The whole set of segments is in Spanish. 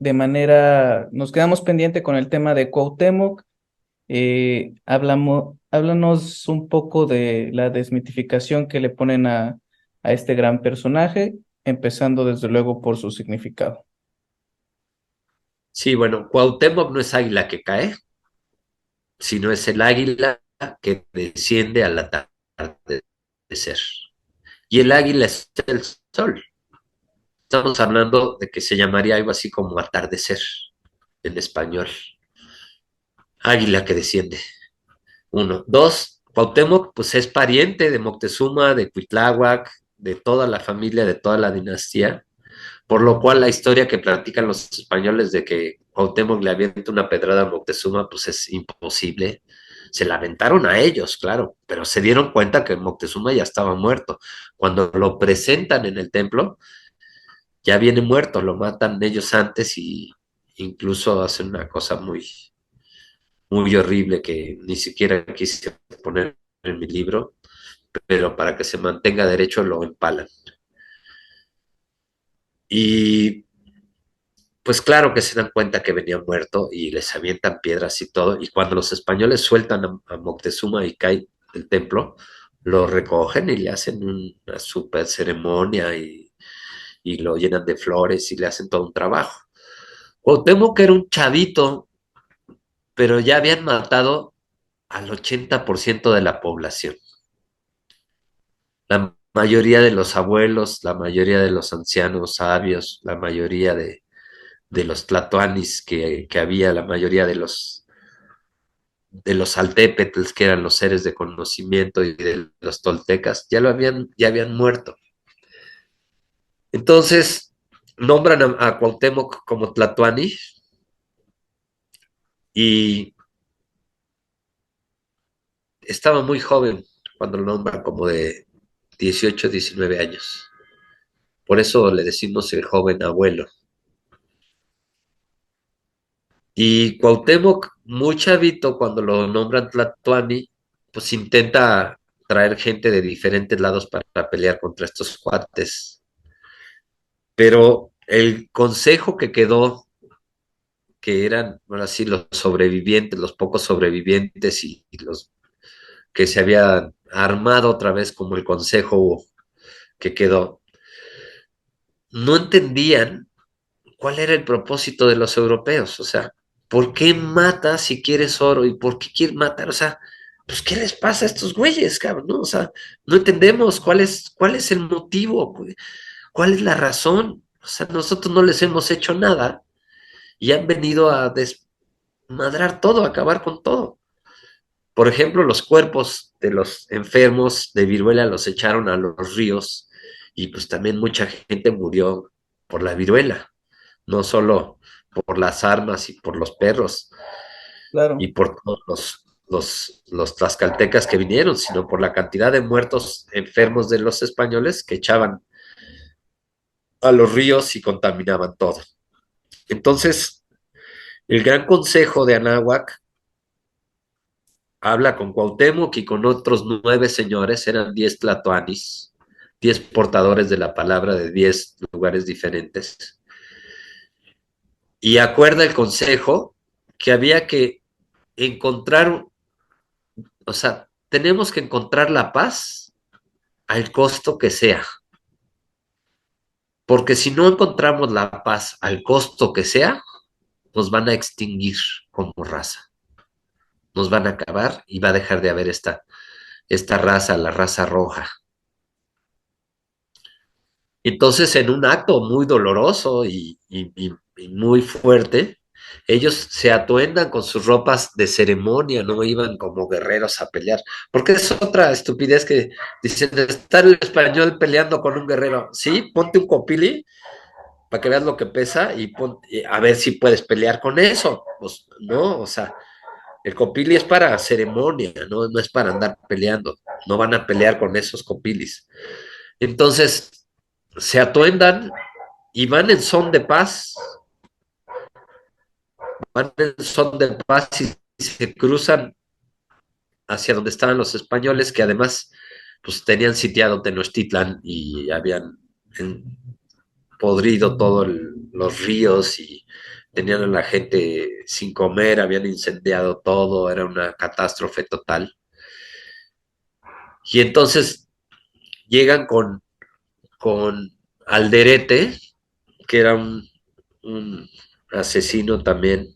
nos quedamos pendiente con el tema de Cuauhtémoc. Háblanos un poco de la desmitificación que le ponen a este gran personaje, empezando desde luego por su significado. Sí, bueno, Cuauhtémoc no es águila que cae, sino es el águila que desciende al atardecer. Y el águila es el sol. Estamos hablando de que se llamaría algo así como atardecer en español. Águila que desciende. Uno. Dos, Cuauhtémoc, pues es pariente de Moctezuma, de Cuitláhuac, de toda la familia, de toda la dinastía, por lo cual la historia que platican los españoles de que Cuauhtémoc le avienta una pedrada a Moctezuma, pues es imposible. Se la aventaron a ellos, claro, pero se dieron cuenta que Moctezuma ya estaba muerto. Cuando lo presentan en el templo, ya viene muerto, lo matan ellos antes y incluso hacen una cosa muy horrible que ni siquiera quise poner en mi libro, pero para que se mantenga derecho lo empalan. Y pues claro que se dan cuenta que venía muerto y les avientan piedras y todo. Y cuando los españoles sueltan a Moctezuma y cae el templo, lo recogen y le hacen una super ceremonia y lo llenan de flores y le hacen todo un trabajo. Cuauhtémoc era un chavito, pero ya habían matado al 80% de la población. La mayoría de los abuelos, la mayoría de los ancianos sabios, la mayoría de los tlatoanis que había, la mayoría de los altépetls, que eran los seres de conocimiento, y de los toltecas, ya habían muerto. Entonces, nombran a Cuauhtémoc como tlatoani y estaba muy joven cuando lo nombran, como de 18, 19 años. Por eso le decimos el joven abuelo. Y Cuauhtémoc, muy chavito, cuando lo nombran Tlatoani, pues intenta traer gente de diferentes lados para pelear contra estos cuates. Pero el consejo que quedó, que eran, bueno, así los sobrevivientes, los pocos sobrevivientes y los que se habían armado otra vez como el consejo que quedó, no entendían cuál era el propósito de los europeos. O sea, ¿por qué matas si quieres oro? ¿Y por qué quieres matar? O sea, pues, ¿qué les pasa a estos güeyes, cabrón? ¿No? O sea, no entendemos cuál es el motivo, cuál es la razón. O sea, nosotros no les hemos hecho nada y han venido a desmadrar todo, a acabar con todo. Por ejemplo, los cuerpos de los enfermos de viruela los echaron a los ríos y pues también mucha gente murió por la viruela, no solo por las armas y por los perros y Claro. por todos los tlaxcaltecas que vinieron, sino por la cantidad de muertos enfermos de los españoles que echaban a los ríos y contaminaban todo. Entonces, el Gran Consejo de Anáhuac habla con Cuauhtémoc y con otros 9 señores, eran 10 tlatoanis, 10 portadores de la palabra de 10 lugares diferentes, y acuerda el consejo que había que encontrar, o sea, tenemos que encontrar la paz al costo que sea, porque si no encontramos la paz al costo que sea, nos van a extinguir como raza, nos van a acabar y va a dejar de haber esta raza, la raza roja. Entonces, en un acto muy doloroso y muy fuerte, ellos se atuendan con sus ropas de ceremonia, no iban como guerreros a pelear, porque es otra estupidez que dicen, estar el español peleando con un guerrero. Sí, ponte un copili para que veas lo que pesa y a ver si puedes pelear con eso. Pues no, o sea, el copili es para ceremonia, no es para andar peleando, no van a pelear con esos copilis. Entonces, se atuendan y van en son de paz, van en son de paz y se cruzan hacia donde estaban los españoles, que además pues tenían sitiado Tenochtitlan y habían podrido todos los ríos tenían a la gente sin comer, habían incendiado todo, era una catástrofe total. Y entonces llegan con Alderete, que era un asesino también,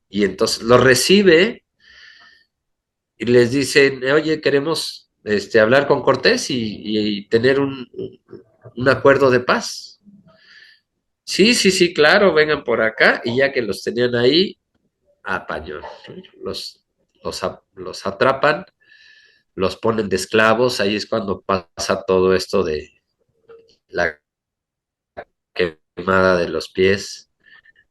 y entonces lo recibe y les dicen, oye, queremos hablar con Cortés y tener un acuerdo de paz. Sí, sí, sí, claro, vengan por acá, y ya que los tenían ahí, apañón, los, los atrapan, los ponen de esclavos, ahí es cuando pasa todo esto de la quemada de los pies,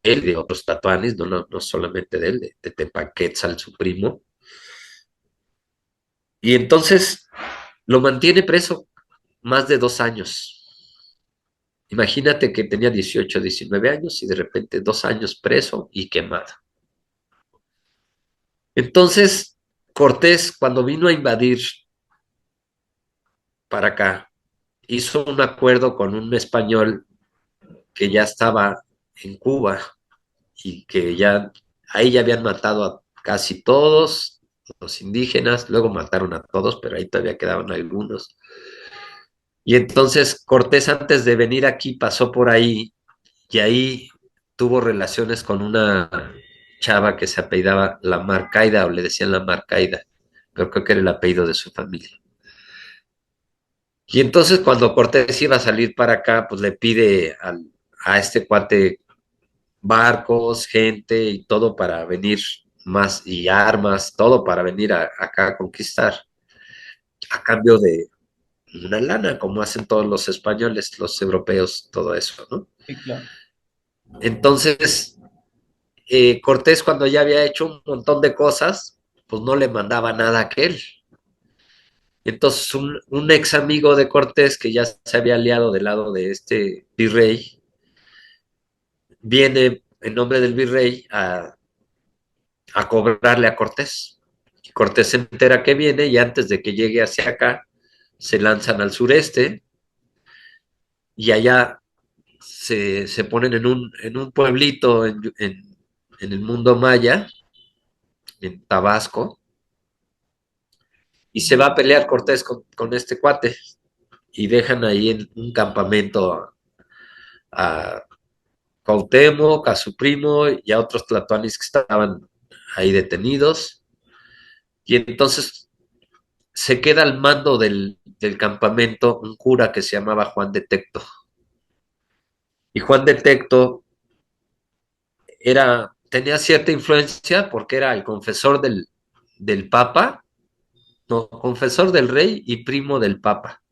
él y de otros tatuanes, no solamente de él, de Tepaquetzal, su primo, y entonces lo mantiene preso más de 2 años. Imagínate que tenía 18, 19 años y de repente 2 años preso y quemado. Entonces, Cortés, cuando vino a invadir para acá, hizo un acuerdo con un español que ya estaba en Cuba y que ya ahí ya habían matado a casi todos los indígenas, luego mataron a todos, pero ahí todavía quedaban algunos. Y entonces Cortés antes de venir aquí pasó por ahí y ahí tuvo relaciones con una chava que se apellidaba La Marcaida o le decían La Marcaida, pero creo que era el apellido de su familia. Y entonces cuando Cortés iba a salir para acá, pues le pide a este cuate barcos, gente y todo para venir más y armas, todo para venir acá a conquistar, a cambio de una lana, como hacen todos los españoles, los europeos, todo eso, ¿no? Sí, claro. Entonces, Cortés cuando ya había hecho un montón de cosas, pues no le mandaba nada a aquel. Entonces, un ex amigo de Cortés que ya se había aliado del lado de este virrey, viene en nombre del virrey a cobrarle a Cortés. Cortés se entera que viene y antes de que llegue hacia acá, se lanzan al sureste y allá se ponen en un pueblito en el mundo maya, en Tabasco, y se va a pelear Cortés con este cuate y dejan ahí en un campamento a Cuauhtémoc, a su primo y a otros tlatoanis que estaban ahí detenidos. Y entonces se queda al mando del campamento un cura que se llamaba Juan de Tecto. Y Juan de Tecto tenía cierta influencia porque era el confesor del Papa, no, confesor del rey y primo del Papa.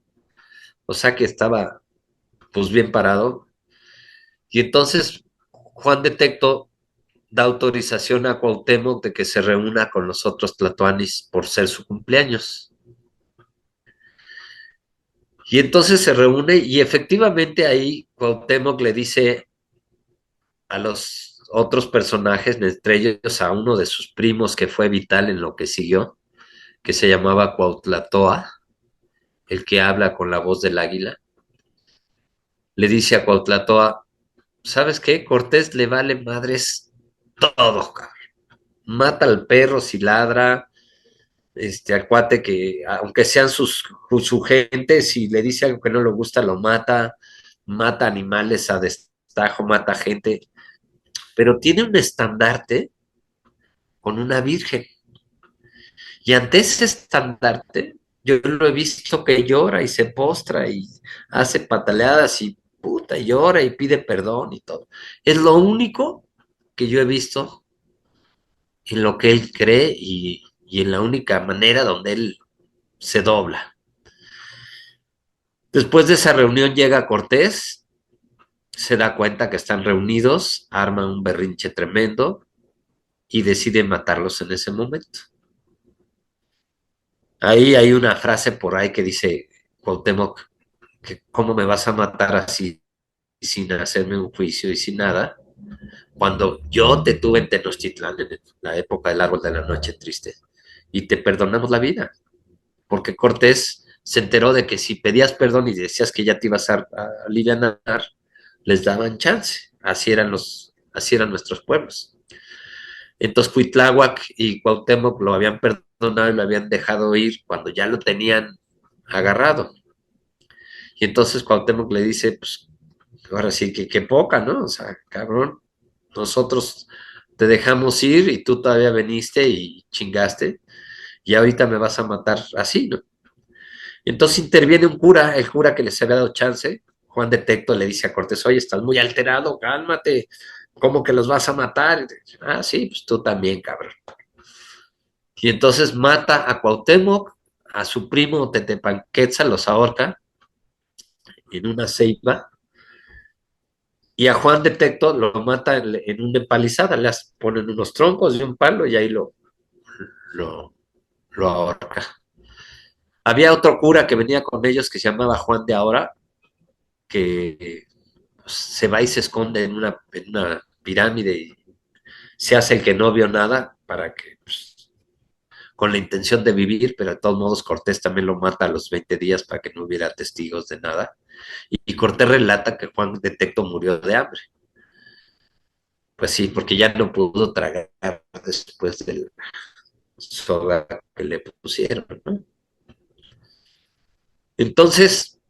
O sea que estaba pues bien parado. Y entonces Juan de Tecto da autorización a Cuauhtémoc de que se reúna con los otros tlatoanis por ser su cumpleaños. Y entonces se reúne y efectivamente ahí Cuauhtémoc le dice a los otros personajes, entre ellos a uno de sus primos que fue vital en lo que siguió, que se llamaba Cuauhtlatoa, el que habla con la voz del águila, le dice a Cuauhtlatoa, ¿sabes qué? Cortés le vale madres todo, cabrón. Mata al perro si ladra, al cuate que, aunque sean su gente, si le dice algo que no le gusta, lo mata, mata animales a destajo, mata gente, pero tiene un estandarte con una virgen. Y ante ese estandarte, yo lo he visto que llora y se postra y hace pataleadas y puta, y llora y pide perdón y todo. Es lo único que yo he visto en lo que él cree y en la única manera donde él se dobla. Después de esa reunión llega Cortés, se da cuenta que están reunidos, arma un berrinche tremendo y decide matarlos en ese momento. Ahí hay una frase por ahí que dice Cuauhtémoc, que cómo me vas a matar así sin hacerme un juicio y sin nada, cuando yo te tuve en Tenochtitlán en la época del árbol de la noche triste y te perdonamos la vida, porque Cortés se enteró de que si pedías perdón y decías que ya te ibas a alivianar, les daban chance. Así eran así eran nuestros pueblos. Entonces Cuitláhuac y Cuauhtémoc lo habían perdonado y lo habían dejado ir cuando ya lo tenían agarrado. Y entonces Cuauhtémoc le dice, pues ahora sí que qué poca, ¿no? O sea, cabrón, nosotros te dejamos ir y tú todavía veniste y chingaste y ahorita me vas a matar así, ¿no? Y entonces interviene un cura, el cura que les había dado chance, Juan de Tecto le dice a Cortés, oye, estás muy alterado, cálmate, ¿cómo que los vas a matar? Y dice, ah, sí, pues tú también, cabrón. Y entonces mata a Cuauhtémoc, a su primo Tetepanquetza, los ahorca en una ceiba, y a Juan de Tecto lo mata en una empalizada, le ponen unos troncos y un palo y ahí lo, lo ahorca. Había otro cura que venía con ellos que se llamaba Juan de Ahora, que pues, se va y se esconde en una pirámide y se hace el que no vio nada para que, pues, con la intención de vivir, pero de todos modos Cortés también lo mata a los 20 días para que no hubiera testigos de nada. Y Cortés relata que Juan de Tecto murió de hambre. Pues sí, porque ya no pudo tragar después del soga que le pusieron, ¿no? Entonces,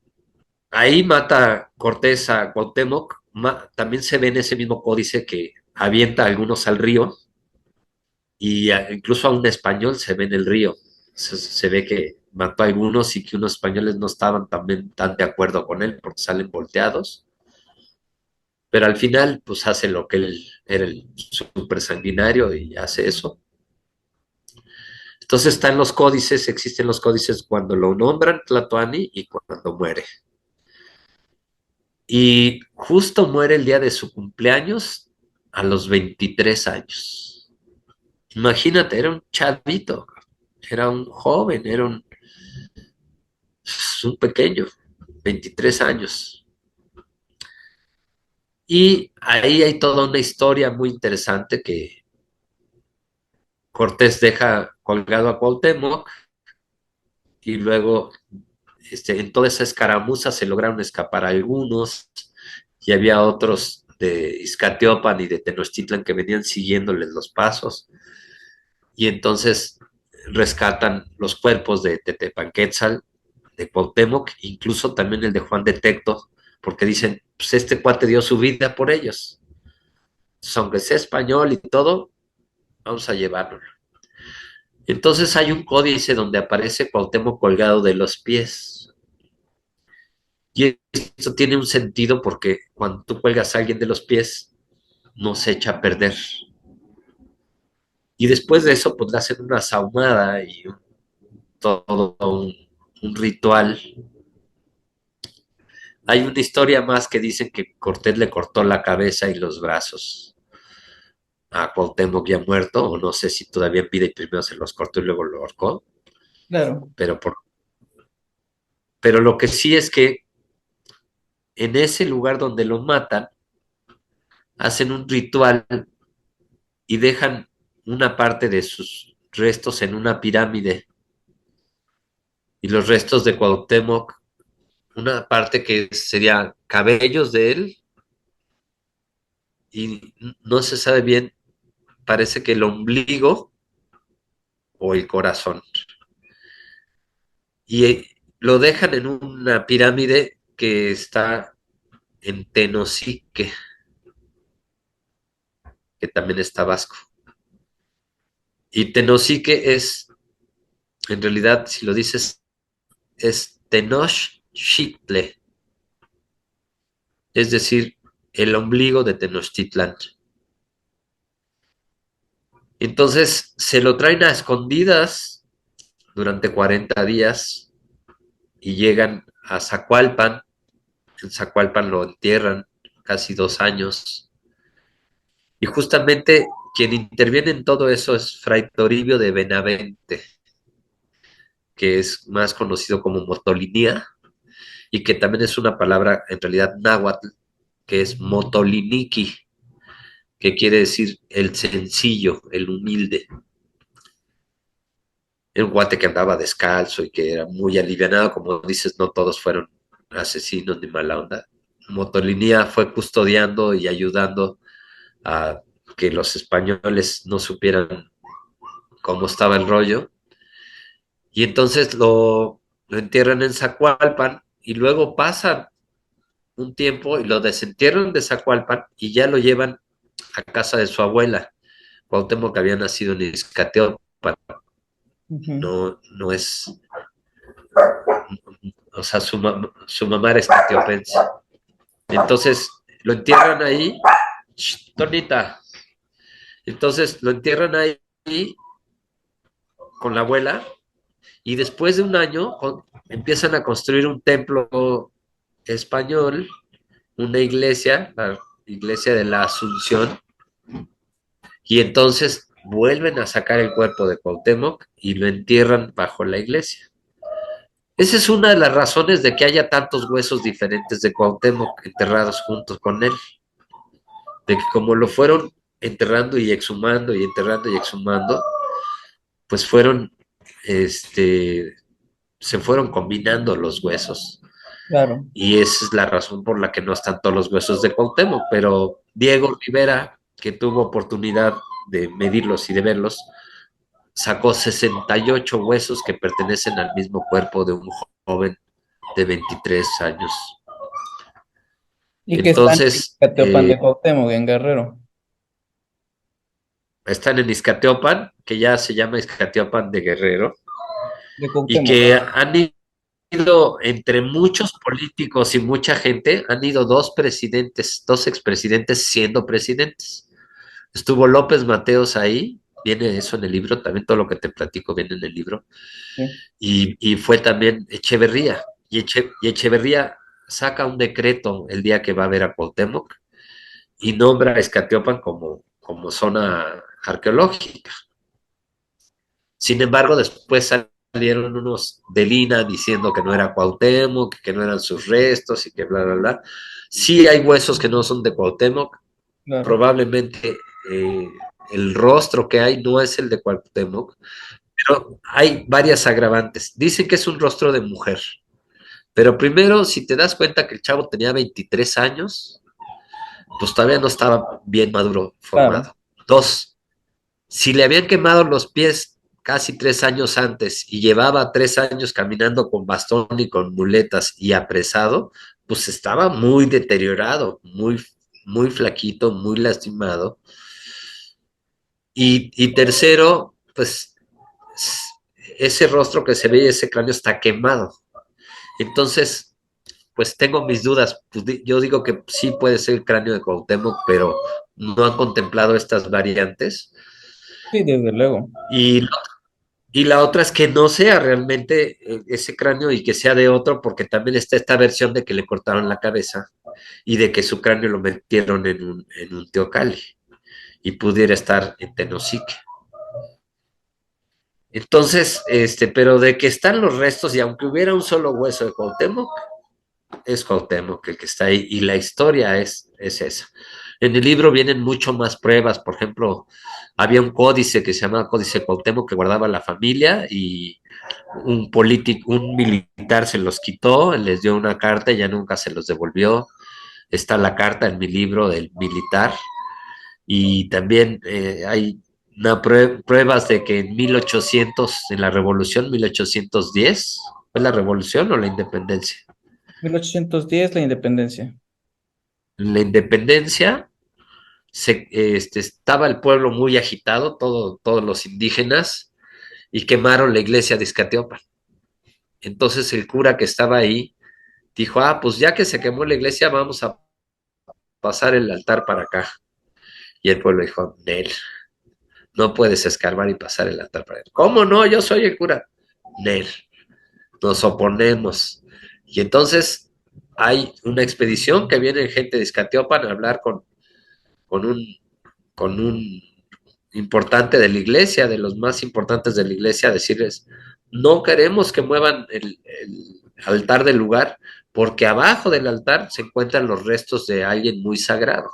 ahí mata Cortés a Cuauhtémoc. También se ve en ese mismo códice que avienta a algunos al río y incluso a un español se ve en el río. Se ve que mató a algunos y que unos españoles no estaban también tan de acuerdo con él porque salen volteados. Pero al final, pues hace lo que él era el súper sanguinario y hace eso. Entonces están los códices, existen los códices cuando lo nombran Tlatoani y cuando muere. Y justo muere el día de su cumpleaños a los 23 años. Imagínate, era un chavito, era un joven, era un pequeño, 23 años. Y ahí hay toda una historia muy interesante que Cortés deja colgado a Cuauhtémoc y luego en toda esa escaramuza se lograron escapar algunos y había otros de Izcatiopan y de Tenochtitlan que venían siguiéndoles los pasos y entonces rescatan los cuerpos de Tetepanquetzal, de Cuauhtémoc, incluso también el de Juan de Tecto, porque dicen, pues este cuate dio su vida por ellos. Entonces, aunque sea español y todo, vamos a llevarlo. Entonces hay un códice donde aparece Cuauhtémoc colgado de los pies. Y esto tiene un sentido porque cuando tú cuelgas a alguien de los pies, no se echa a perder. Y después de eso, pues le hacen una sahumada y todo un ritual. Hay una historia más que dicen que Cortés le cortó la cabeza y los brazos a Cuauhtémoc ya muerto, o no sé si todavía en vida y primero se los cortó y luego lo ahorcó, Claro, pero, pero lo que sí es que en ese lugar donde lo matan, hacen un ritual y dejan una parte de sus restos en una pirámide y los restos de Cuauhtémoc, una parte que sería cabellos de él y no se sabe bien, parece que el ombligo o el corazón. Y lo dejan en una pirámide que está en Tenosique, que también es Tabasco. Y Tenosique es, en realidad, si lo dices, es Tenochtitle, es decir, el ombligo de Tenochtitlán. Entonces se lo traen a escondidas durante 40 días y llegan a Zacualpan. En Zacualpan lo entierran casi 2 años. Y justamente quien interviene en todo eso es Fray Toribio de Benavente, que es más conocido como Motolinía y que también es una palabra en realidad náhuatl, que es Motoliniki, que quiere decir el sencillo, el humilde. Era un guate que andaba descalzo y que era muy alivianado, como dices, no todos fueron asesinos ni mala onda. Motolinía fue custodiando y ayudando a que los españoles no supieran cómo estaba el rollo, y entonces lo entierran en Zacualpan y luego pasan un tiempo y lo desentierran de Zacualpan y ya lo llevan a casa de su abuela. Cuauhtémoc había nacido en Izcateopan, Ujú. no es, o sea, su mamá era escatiopense. Entonces lo entierran ahí, Tonita, entonces lo entierran ahí con la abuela y después de un año empiezan a construir un templo español, una iglesia, la iglesia de la Asunción, y entonces vuelven a sacar el cuerpo de Cuauhtémoc y lo entierran bajo la iglesia. Esa es una de las razones de que haya tantos huesos diferentes de Cuauhtémoc enterrados juntos con él, de que como lo fueron enterrando y exhumando y enterrando y exhumando, pues se fueron combinando los huesos. Claro. Y esa es la razón por la que no están todos los huesos de Cuauhtémoc, pero Diego Rivera, que tuvo oportunidad de medirlos y de verlos, sacó 68 huesos que pertenecen al mismo cuerpo de un joven de 23 años. Y que están en Entonces, Cateopan de Cuauhtémoc, en Guerrero, están en Izcateopan, que ya se llama Izcateopan de Guerrero, de y Cuauhtémoc. que han ido entre muchos políticos y mucha gente, han ido dos presidentes, dos expresidentes siendo presidentes. Estuvo López Mateos ahí, viene eso en el libro, también todo lo que te platico viene en el libro, Sí. y fue también Echeverría, y Echeverría saca un decreto el día que va a ver a Cuauhtémoc y nombra a Escatiopan como zona arqueológica. Sin embargo, después salieron unos de Lina diciendo que no era Cuauhtémoc, que no eran sus restos y que bla, bla, bla. Sí hay huesos que no son de Cuauhtémoc, Claro. probablemente eh, el rostro que hay no es el de Cuauhtémoc, pero hay varias agravantes. Dicen que es un rostro de mujer, pero primero, si te das cuenta que el chavo tenía 23 años, pues todavía no estaba bien maduro Claro. formado. Dos, si le habían quemado los pies casi 3 años antes y llevaba 3 años caminando con bastón y con muletas y apresado, pues estaba muy deteriorado, muy flaquito, muy lastimado. Y tercero, pues ese rostro que se ve y ese cráneo está quemado. Entonces, pues tengo mis dudas. Pues yo digo que sí puede ser el cráneo de Cuauhtémoc, pero no han contemplado estas variantes. Sí, desde luego. Y, y la otra es que no sea realmente ese cráneo y que sea de otro, porque también está esta versión de que le cortaron la cabeza y de que su cráneo lo metieron en un teocalli y pudiera estar en Tenosique. Entonces, pero de que están los restos y aunque hubiera un solo hueso de Cuauhtémoc, es Cuauhtémoc el que está ahí y la historia es esa. En el libro vienen mucho más pruebas, por ejemplo, había un códice que se llamaba Códice Cuauhtémoc que guardaba la familia y un político, un militar se los quitó, les dio una carta y ya nunca se los devolvió. Está la carta en mi libro del militar y también hay pruebas de que en 1800, en la revolución 1810, ¿fue la revolución o la independencia? 1810 la independencia. En la independencia estaba el pueblo muy agitado, todos los indígenas, y quemaron la iglesia de Izcateopan. Entonces el cura que estaba ahí dijo, pues ya que se quemó la iglesia, vamos a pasar el altar para acá. Y el pueblo dijo, Nel, no puedes escarbar y pasar el altar para allá. ¿Cómo no? Yo soy el cura. Nel, nos oponemos. Y entonces hay una expedición que viene gente de Izcateopan a hablar con un, con un importante de la iglesia, de los más importantes de la iglesia, a decirles, no queremos que muevan el altar del lugar, porque abajo del altar se encuentran los restos de alguien muy sagrado.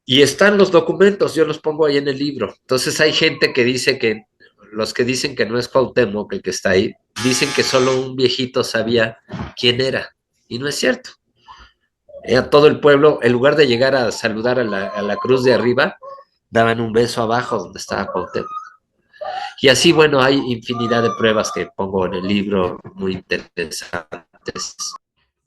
Y están los documentos, yo los pongo ahí en el libro. Entonces hay gente que dice que, los que dicen que no es Cuauhtémoc el que está ahí, dicen que solo un viejito sabía quién era. Y no es cierto. A todo el pueblo, en lugar de llegar a saludar a la cruz de arriba, daban un beso abajo donde estaba Cuauhtémoc. Y así, bueno, hay infinidad de pruebas que pongo en el libro muy interesantes.